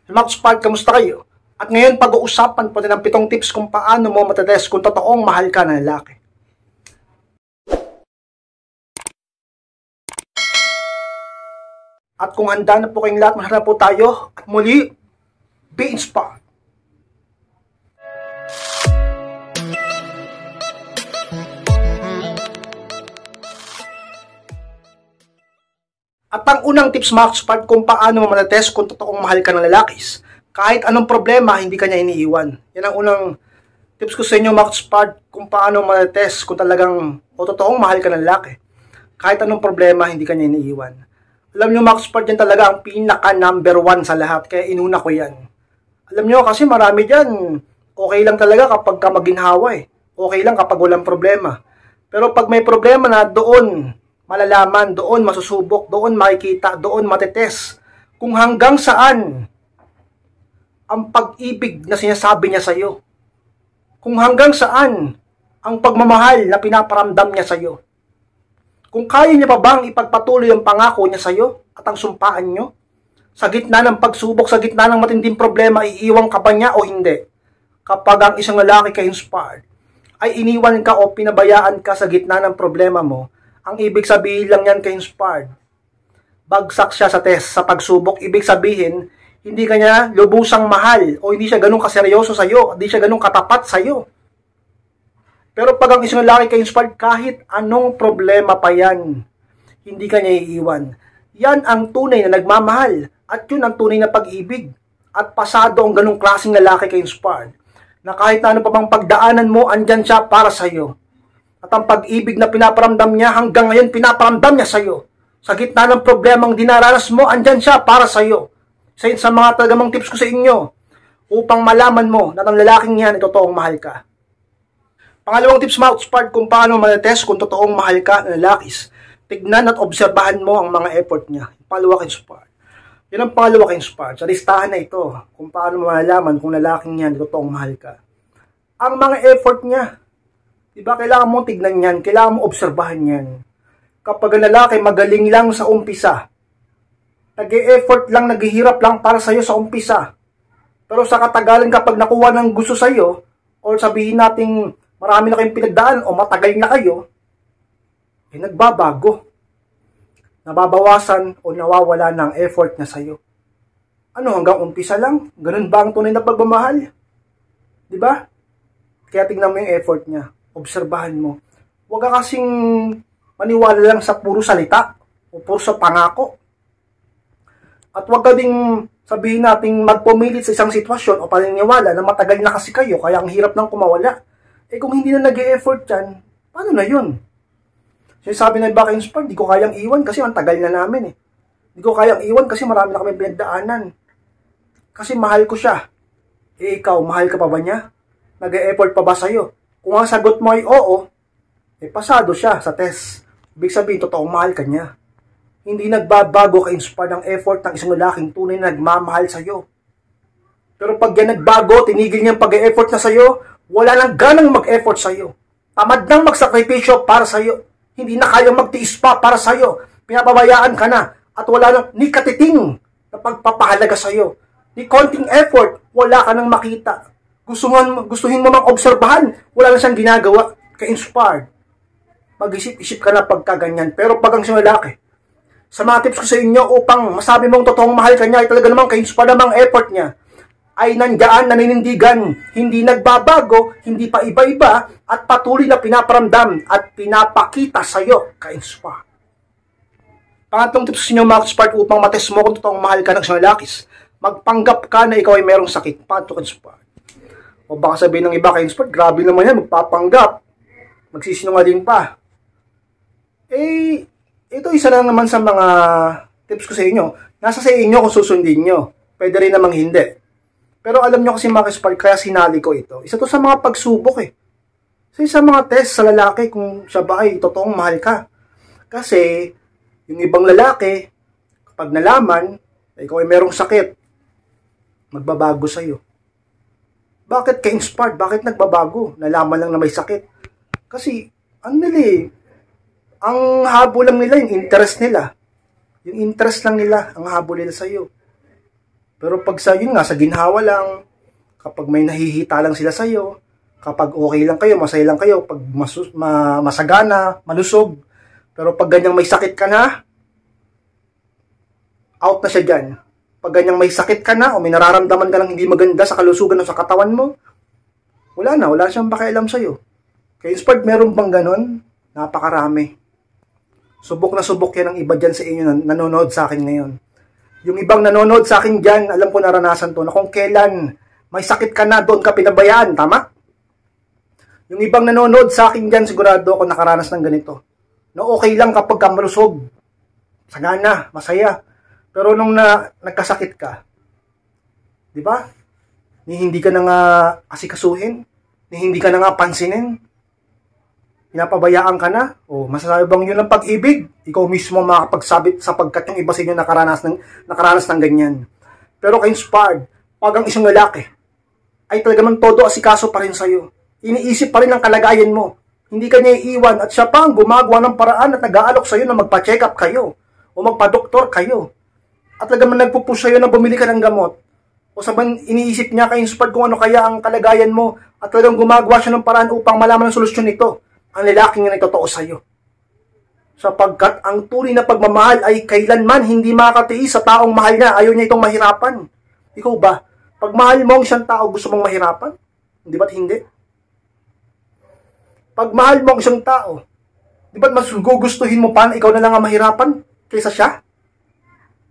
Max Park, kamusta kayo? At ngayon pag-uusapan po ng 7 tips kung paano mo matetest kung totoong mahal ka na lalaki. At kung handa na po kayong lahat, maharap po tayo at muli, be inspired. At ang unang tips, Max Park, kung paano mo matetest kung totoong mahal ka ng lalaki. Kahit anong problema, hindi ka niya iniiwan. Yan ang unang tips ko sa inyo, Max Park, kung paano matetest kung talagang o totoong mahal ka ng lalaki. Kahit anong problema, hindi ka niya iniiwan. Alam nyo, Max Park, yan talaga ang pinaka number 1 sa lahat. Kaya inuna ko yan. Alam nyo, kasi marami dyan. Okay lang talaga kapag ka maginhawa eh. Okay lang kapag walang problema. Pero pag may problema na, doon malalaman, doon masusubok, doon makikita, doon matetest kung hanggang saan ang pag-ibig na sinasabi niya sa'yo. Kung hanggang saan ang pagmamahal na pinaparamdam niya sa'yo. Kung kaya niya pa bang ipagpatuloy ang pangako niya sa'yo at ang sumpaan niyo? Sa gitna ng pagsubok, sa gitna ng matinding problema, iiwan ka ba niya o hindi? Kapag ang isang lalaki ka-inspired ay iniwan ka o pinabayaan ka sa gitna ng problema mo, ang ibig sabihin lang yan ka-inspired, bagsak siya sa test, sa pagsubok. Ibig sabihin, hindi ka niya lubusang mahal o hindi siya ganun kaseryoso sa'yo, hindi siya ganun katapat sa'yo. Pero pag ang isang lalaki ka-inspired, kahit anong problema pa yan, hindi ka niya iiwan. Yan ang tunay na nagmamahal at yun ang tunay na pag-ibig. At pasado ang ganung klaseng lalaki ka-inspired na kahit na ano pa bang pagdaanan mo, andyan siya para sa'yo. At ang pag-ibig na pinaparamdam niya hanggang ngayon, pinaparamdam niya sa'yo. Sa gitna ng problemang dinaranas mo, andyan siya para sa'yo. Sa mga tagamang tips ko sa inyo, upang malaman mo na ang lalaking yan ay totoong mahal ka. Pangalawang tips, Max Park, kung paano matetest kung totoong mahal ka ng lalaki. Tignan at obserbahan mo ang mga effort niya. Pangalawa, ka-inspired. Yan ang pangalawa, ka-inspired. Sa listahan na ito, kung paano malalaman kung lalaking yan ay totoong mahal ka. Ang mga effort niya. Diba, kailangan mo tignan yan, kailangan mo obserbahan yan. Kapag ang lalaki magaling lang sa umpisa, nag-e-effort lang, naghihirap lang para sa'yo sa umpisa. Pero sa katagalan, kapag nakuha ng gusto sa'yo, o sabihin nating marami na kayong pinagdaan o matagal na kayo, eh nagbabago. Nababawasan o nawawala ng effort niya sa'yo. Ano, hanggang umpisa lang? Ganun ba ang tunay na pagmamahal? Diba? Kaya tingnan mo yung effort niya. Obserbahan mo. Huwag ka kasing maniwala lang sa puro salita o puro sa pangako. At huwag ka ding sabihin nating magpumilit sa isang sitwasyon o paniniwala na matagal na kasi kayo kaya ang hirap nang kumawala. Eh kung hindi na nag-e-effort yan, paano na yun? Sabi na baka inspired, di ko kayang iwan kasi ang tagal na namin eh. Di ko kayang iwan kasi marami na kami pinagdaanan. Kasi mahal ko siya. Eh ikaw, mahal ka pa ba niya? Nag-e-effort pa ba sa'yo? Kung ang sagot mo ay oo, eh pasado siya sa test. Ibig sabihin, totoong mahal ka niya. Hindi nagbabago ka-inspired ang effort ng isang lalaking tunay na nagmamahal sa'yo. Pero pag yan nagbago, tinigil niya ang pag-e-effort na sa'yo, wala nang ganang mag-effort sa'yo. Tamad nang magsakripisyo para sa'yo. Hindi na kayang magtiis pa para sa'yo. Pinapabayaan ka na at wala nang ni katiting na pagpapahalaga sa'yo. Ni konting effort, wala ka nang makita. Gustuhin mo mang obserbahan, wala na siyang ginagawa. Ka-inspired. Mag-isip-isip ka na pagkaganyan. Pero pag ang siyang lalaki, sa mga tips ko sa inyo upang masabi mong totoong mahal ka niya, ay talaga namang ka-inspired namang effort niya, ay nandiyan, naninindigan, hindi nagbabago, hindi pa iba-iba, at patuloy na pinaparamdam at pinapakita sa'yo, ka-inspired. Pangatlong tips sa inyo, Max Park, upang matest mo kung totoong mahal ka ng isang lalaki, magpanggap ka na ikaw ay merong sakit. Pangatlo, ka-inspired. O baka sabihin ng iba, ka-inspired, grabe naman yan, magpapanggap, magsisinungaling pa. Eh, ito isa lang naman sa mga tips ko sa inyo. Nasa sa inyo kung susundin nyo. Pwede rin namang hindi. Pero alam nyo kasi, Max Park, kaya sinali ko ito. Isa to sa mga pagsubok eh. Sa mga test sa lalaki kung siya ba ay totoong mahal ka. Kasi, yung ibang lalaki, kapag nalaman na ikaw ay merong sakit, magbabago sa'yo. Bakit ka-inspired? Bakit nagbabago? Nalaman lang na may sakit. Kasi, ang habol lang nila, yung interest nila. Yung interest lang nila, ang habol nila sa'yo. Pero pag sa yun nga, sa ginhawa lang, kapag may nahihita lang sila sa'yo, kapag okay lang kayo, masaya lang kayo, pag masagana, malusog, pero pag ganyang may sakit ka na, out na siya dyan. Pag ganyang may sakit ka na, o may nararamdaman ka lang hindi maganda sa kalusugan o sa katawan mo, wala siyang pakialam sa'yo. Kaya inspired, meron bang ganon? Napakarami. Subok na subok yan ang iba dyan sa inyo na nanonood sa akin ngayon. Yung ibang nanonood sa akin dyan, alam ko naranasan to, na kung kailan may sakit ka na, doon ka pinabayaan, tama? Yung ibang nanonood sa akin dyan, sigurado ako nakaranas ng ganito. Na okay lang kapag ka malusog, sagana, masaya. Pero nung nagkasakit ka, di ba? Ni hindi ka na nga asikasuhin, ni hindi ka na nga pansinin, pinapabayaan ka na, o masasabi bang yun ang pag-ibig? Ikaw mismo makapagsabit sapagkat yung iba sa inyo nakaranas ng ganyan. Pero ka-inspired, pag ang isang lalaki ay talagang todo asikaso pa rin sa'yo, iniisip pa rin ang kalagayan mo, hindi ka niya iiwan at siya pa ang gumagawa ng paraan at nag-aalok sa'yo na magpa-check up kayo o magpa-doktor kayo at talagang nagpupush sa'yo na bumili ka ng gamot o sabang iniisip niya ka-inspired kung ano kaya ang kalagayan mo at talagang gumagawa siya ng paraan upang malaman ang solusyon nito, ang lalaking na nagtotoo sa'yo. Sapagkat ang tunay na pagmamahal ay kailanman hindi makakatiis sa taong mahal niya. Ayaw niya itong mahirapan. Ikaw ba? Pag mahal mo ang isang tao, gusto mong mahirapan? Hindi ba't hindi? Pag mahal mo ang isang tao, di ba't mas gugustuhin mo pa na ikaw na lang ang mahirapan kaysa siya?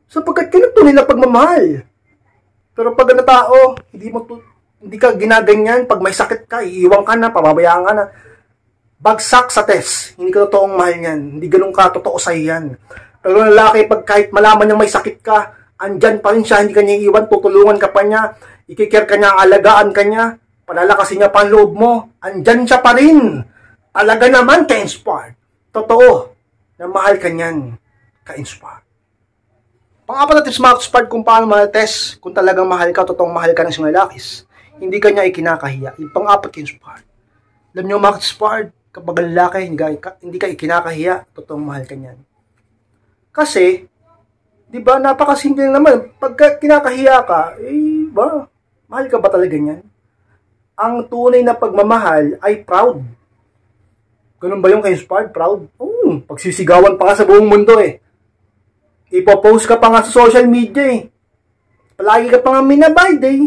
Sapagkat yun ang tunay na pagmamahal. Pero pag ang tao, hindi ka ginaganyan, pag may sakit ka, iiwan ka na, pababayaan ka na, bagsak sa test. Hindi ka totoong mahal yan. Hindi ganun ka totoo sa'yo yan. Pero lalaki, pag kahit malaman niyang may sakit ka, andyan pa rin siya, hindi ka niya iiwan, tutulungan ka pa niya, ikikare ka niya, alagaan ka niya, palalakasin niya pa ang loob mo, andyan siya pa rin. Talaga naman, ka-inspired. Totoo, na mahal ka niyan, ka-inspired. Pang-apat na tips, mga ka-inspired, kung paano ma-test kung talagang mahal ka, totoong mahal ka ng isang lalakis. Hindi ka niya ikinakahiya. Yung pang-apat, ka-inspired. Alam niyo, mga ka-inspired, kapag lalaki, hindi ka ikinakahiya, totoong mahal ka niyan. Kasi, di ba, napakasimple naman. Pagka kinakahiya ka, mahal ka ba talaga niyan? Ang tunay na pagmamahal ay proud. Ganun ba yung ka-inspired? Proud? Oo, pagsisigawan pa nga sa buong mundo eh. Ipopost ka pa nga sa social media eh. Palagi ka pa nga minabide eh.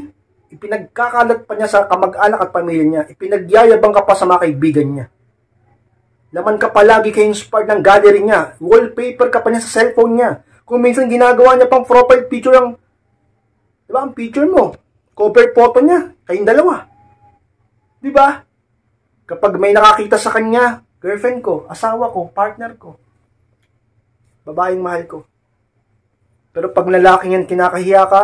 Ipinagkakalat pa niya sa kamag-anak at pamilya niya. Ipinagyayabang ka pa sa mga kaibigan niya. Laman ka palagi ka-inspired ng gallery niya. Wallpaper ka pa niya sa cellphone niya. Kung minsan ginagawa niya pang profile picture ang, di ba, ang picture mo, cover photo niya, kayong dalawa. Di ba? Kapag may nakakita sa kanya, girlfriend ko, asawa ko, partner ko, babaeng mahal ko. Pero pag lalaking yan kinakahiya ka,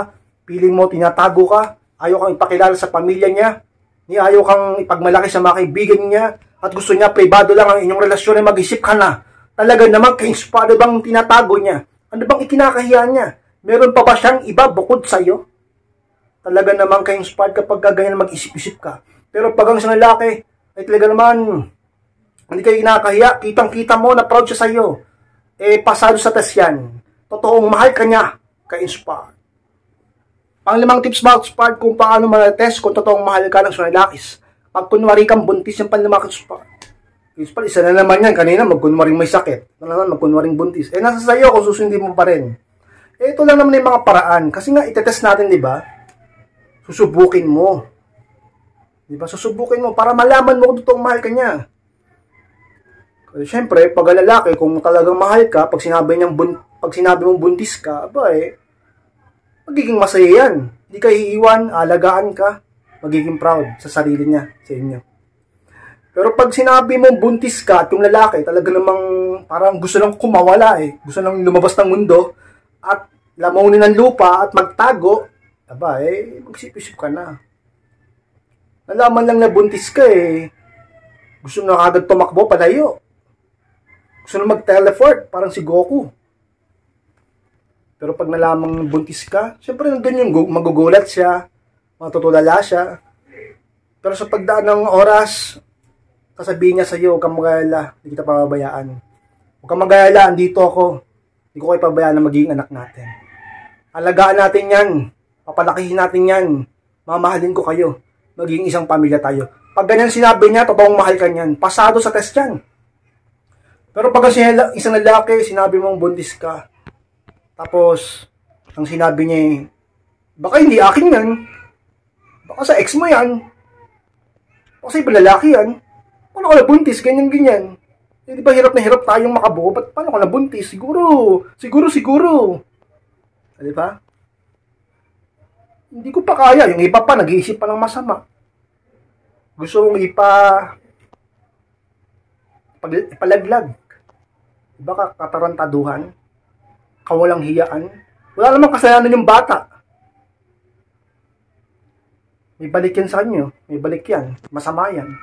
piling mo, tinatago ka, ayaw kang ipakilala sa pamilya niya, ayaw kang ipagmalaki sa mga kaibigan niya, at gusto niya privado lang ang inyong relasyon ay mag-isip ka na. Talaga naman, ka-inspired bang tinatago niya? Ano bang ikinakahiya niya? Meron pa ba siyang iba bukod sa'yo? Talaga naman ka-inspired kapag ganyan mag-isip-isip ka. Pero pag ang isang lalaki, ay talaga naman, hindi kayo kinakahiya, kitang-kita mo na proud siya sa'yo. Pasado sa test yan. Totoong mahal ka niya, ka-inspired. Pang-limang tips, mga ka-inspired, kung paano ma-test kung totoong mahal ka ng isang lalakis. Pag kunwari kang buntis, yung panlima ka-inspired. Isa na naman yan, kanina magkunwaring may sakit. Magkunwaring buntis. Nasa sa'yo kung susundin mo pa rin. Ito lang naman yung mga paraan. Kasi nga, itetest natin, di ba? Susubukin mo. Di ba? Susubukin mo para malaman mo kung totoong mahal ka niya. Kasi syempre, pag lalaki, kung talagang mahal ka, pag sinabi mong buntis ka, magiging masaya yan. Hindi ka iiwan, alagaan ka, magiging proud sa sarili niya, sa inyo. Pero pag sinabi mong buntis ka at yung lalaki, talaga namang parang gusto lang kumawala eh. Gusto lang lumabas ng mundo at lamunin ng lupa at magtago, magsip-isip ka na. Nalaman lang na buntis ka eh. Gusto na kagad tumakbo, palayo. Gusto na mag-teleport, parang si Goku. Pero pag nalamang buntis ka, syempre nandun yung magugulat siya, matutulala siya. Pero sa pagdaan ng oras, sasabihin niya sa iyo, huwag kang mag-alala, hindi kita pababayaan. Huwag kang mag-alala, andito ako. Hindi ko kayo pabayaan na magiging anak natin. Alagaan natin yan. Papalakihin natin yan. Mamahalin ko kayo. Maging isang pamilya tayo. Pag ganyan sinabi niya, totoong mahal ka niyan. Pasado sa test yan. Pero pag isang lalaki, sinabi mong buntis ka, tapos, ang sinabi niya baka hindi akin yan. Baka sa ex mo yan. Baka sa ibang lalaki yan. Paano ka nabuntis? Ganyan-ganyan. Di ba hirap na hirap tayong makabuo? Paano ka nabuntis? Siguro. Di ba? Hindi ko pa kaya. Yung iba pa, nag-iisip pa ng masama. Gusto mong ipalaglag. Diba katarantaduhan? Kawalang hiyaan? Wala namang kasalanan yung bata. May balik yan sa inyo. May balik yan. Masama yan.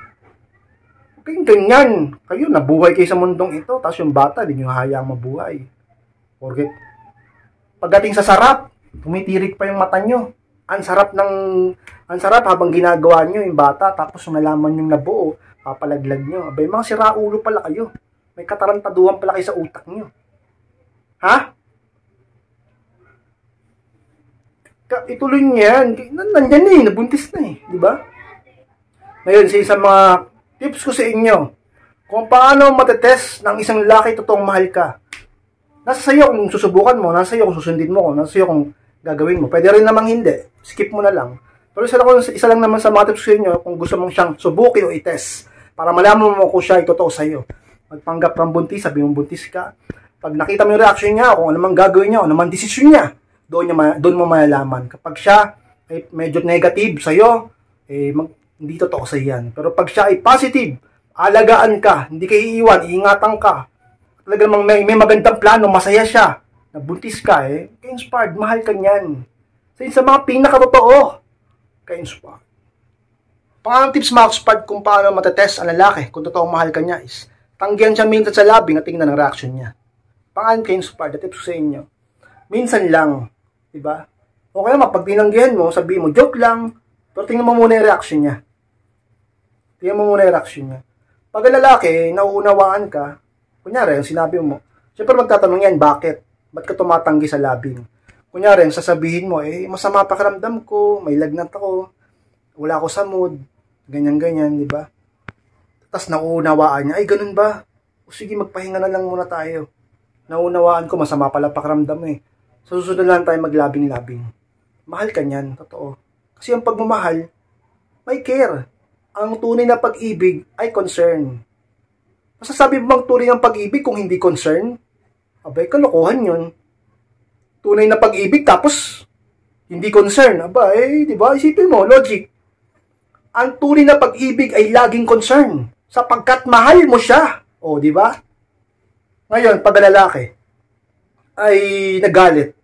Okay, ganyan. Kayo, nabuhay kayo sa mundong ito. Tapos yung bata, di nyo hayaang mabuhay. Forget. Pagdating sa sarap, tumitirik pa yung mata nyo. Ang sarap habang ginagawa nyo yung bata. Tapos nalaman yung nabuo, papalaglag nyo. Abay, mga siraulo pala kayo. May katarantaduhan pala kayo sa utak nyo. Ha? Ituloy niya yan. Nandyan eh, nabuntis na eh. Diba? Ngayon, sa isang mga tips ko sa inyo, kung paano matetest ng isang lalaki totoong mahal ka. Nasa sayo kung susubukan mo, nasa sayo kung susundin mo, nasa sayo kung gagawin mo. Pwede rin namang hindi. Skip mo na lang. Pero isa lang naman sa mga tips sa inyo, kung gusto mong siyang subukin o i-test, para malaman mo kung siya ay totoo sa'yo. Magpanggap ng buntis, sabi mong buntis ka. Pag nakita mo yung reaction niya, kung anumang gagawin niya, o anumang desisyon niya, doon mo malalaman. Kapag siya ay medyo negative sa'yo, hindi totoo sa yan. Pero pag siya ay positive, alagaan ka, hindi ka iiwan, iingatan ka, talaga namang may magandang plano, masaya siya, nabuntis ka, ka-inspired, mahal ka niyan. Sa mga pinakatotoo, ka-inspired. Pangalang tips mga ka-inspired kung paano matetest ang lalaki kung totoong mahal ka niya is, tanggihan siya minsan sa labing at tingnan ang reaction niya. Pangalan ka-inspired, tips ko sa inyo. Minsan lang, diba? O kaya pag tinanggihan mo, sabihin mo, joke lang, pero tingnan mo muna yung reaction niya. Pag lalaki, nauunawaan ka, kunyari, yung sinabi mo, siyempre magtatanong yan, bakit? Ba't ka tumatanggi sa labing? Kunyari, sasabihin mo, masama pakiramdam ko, may lagnat ako, wala ako sa mood, ganyan-ganyan, di ba? Tapos nauunawaan niya, ay ganun ba? O sige, magpahinga na lang muna tayo. Nauunawaan ko, masama pala pakiramdam mo eh. Sa susunod lang tayo maglabing-labing. Mahal ka niyan, totoo. Kasi ang pagmamahal, may care. Ang tunay na pag-ibig ay concern. Masasabi mo bang tunay ng pag-ibig kung hindi concern? Abay, kalokohan yun. Tunay na pag-ibig tapos hindi concern. Abay, di ba? Isipin mo, logic. Ang tunay na pag-ibig ay laging concern sapagkat mahal mo siya. O, di ba? Ngayon, pag lalaki ay nagalit,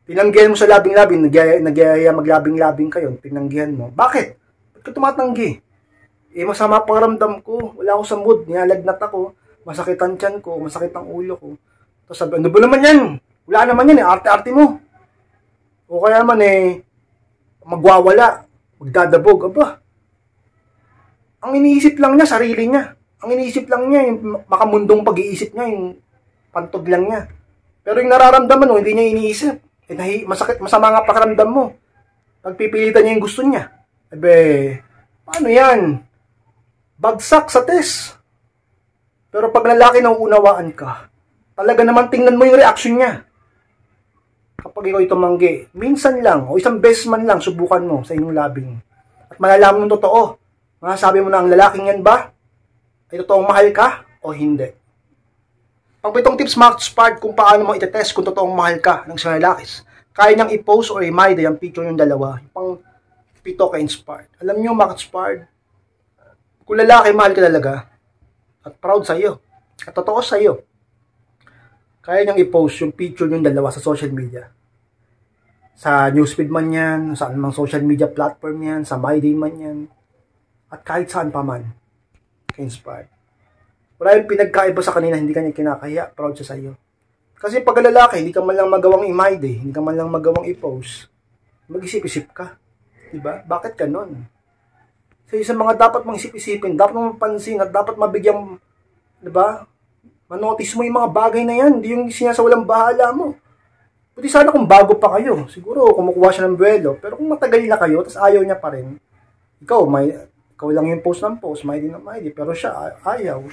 tinanggihan mo sa labing-labing, nagyaya maglabing-labing kayo, tinanggihan mo. Bakit? Ba't ka tumatanggi? Masama pakiramdam ko, wala ako sa mood, nilalagnat ako, masakit ang tiyan ko, masakit ang ulo ko. Tapos sabi, ano ba naman yan? Wala naman yan, arte-arte mo. O kaya naman magwawala, magdadabog, aba. Ang iniisip lang niya, sarili niya. Ang iniisip lang niya, yung makamundong pag-iisip niya, yung pantog lang niya. Pero yung nararamdaman mo, hindi niya iniisip. Masama nga pakiramdam mo. Pagpipilitan niya yung gusto niya. Paano yan? Bagsak sa test. Pero pag lalaki nauunawaan ka, talaga naman tingnan mo yung reaction niya. Kapag ikaw tumanggi, minsan lang, o isang beses man lang, subukan mo sa inyong labing. At malalaman mo totoo. Masasabi mo na ang lalaking yan ba? Ay totoong mahal ka o hindi? Pang pitong tips mga ka-inspired kung paano mo itetest kung totoong mahal ka ng isang lalakis. Kaya niyang i-post or i-mide yung picture yung dalawa. Pang pito ka-inspired. Alam niyo mga ka-inspired, kung lalaki mahal ka talaga at proud sa'yo at totoo sa'yo, kaya niyang i-post yung picture yung dalawa sa social media. Sa newsfeed man yan, sa anumang social media platform yan, sa My Day man yan, at kahit saan pa man. Ka-inspired. Wala yung pinagkaiba sa kanina, hindi kanya kinakaya, proud siya sa'yo. Kasi pag lalaki, hindi ka man lang magawang i-mide hindi ka man lang magawang i-post, mag-isip-isip ka. Diba? Bakit ganon? So sa mga dapat mong isip-isipin, dapat mong mapansin at dapat mabigyang, diba? Manotice mo yung mga bagay na yan, hindi yung sinasawalang bahala mo. Buti sana kung bago pa kayo. Siguro kumukuha siya ng buwelo. Pero kung matagal na kayo, tapos ayaw niya pa rin, ikaw lang yung post ng post, may di na may di. Pero siya, ayaw.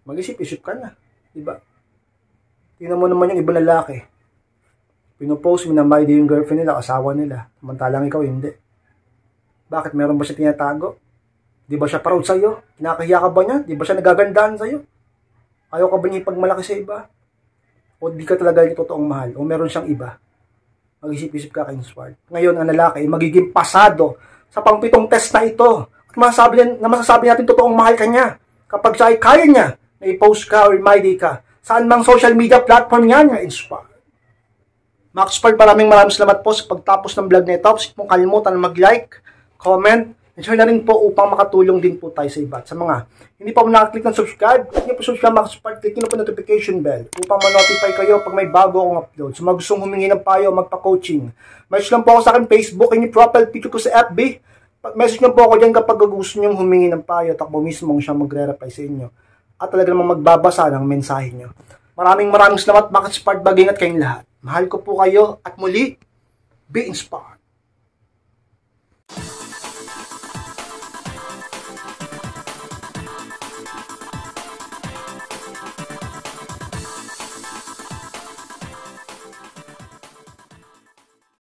Mag-isip-isip ka na. Diba? Tingnan mo naman yung ibang lalaki. Pinopost mo na may di yung girlfriend nila, asawa nila. Samantalang ikaw hindi. Bakit? Meron ba siya tinatago? Di ba siya proud sa'yo? Kinakahiya ka ba niya? Di ba siya nagagandaan sa'yo? Ayaw ka ba niya ipagmalaki sa iba? O di ka talaga yung totoong mahal? O meron siyang iba? Mag-isip-isip ka kayong sword. Ngayon, ang lalaki ay magiging pasado sa pang-pitong test na ito. At masasabi natin totoong mahal ka niya. Kapag siya ay kaya niya na i-post ka o remind ka, saan mang social media platform niya niya inspire. Max Spard, maraming salamat po sa pagtapos ng vlog na ito. Huwag mong kalimutan na mag-like, comment, and share na rin po upang makatulong din po tayo sa iba. At sa mga hindi pa mo nakaklik ng subscribe, click nyo po subscribe Max Spard, click nyo po notification bell upang ma-notify kayo pag may bago akong upload. So mga gustong humingi ng payo, magpa-coaching, message lang po ako sa akin Facebook, yung profile picture ko sa FB. Message nyo po ako dyan kapag gusto nyo humingi ng payo at ako mismo siya magre-reply sa inyo. At talaga namang magbabasa ng mensahe nyo. Maraming salamat Max Spard, mag-ingat kayong lahat. Mahal ko po kayo at muli, be inspired.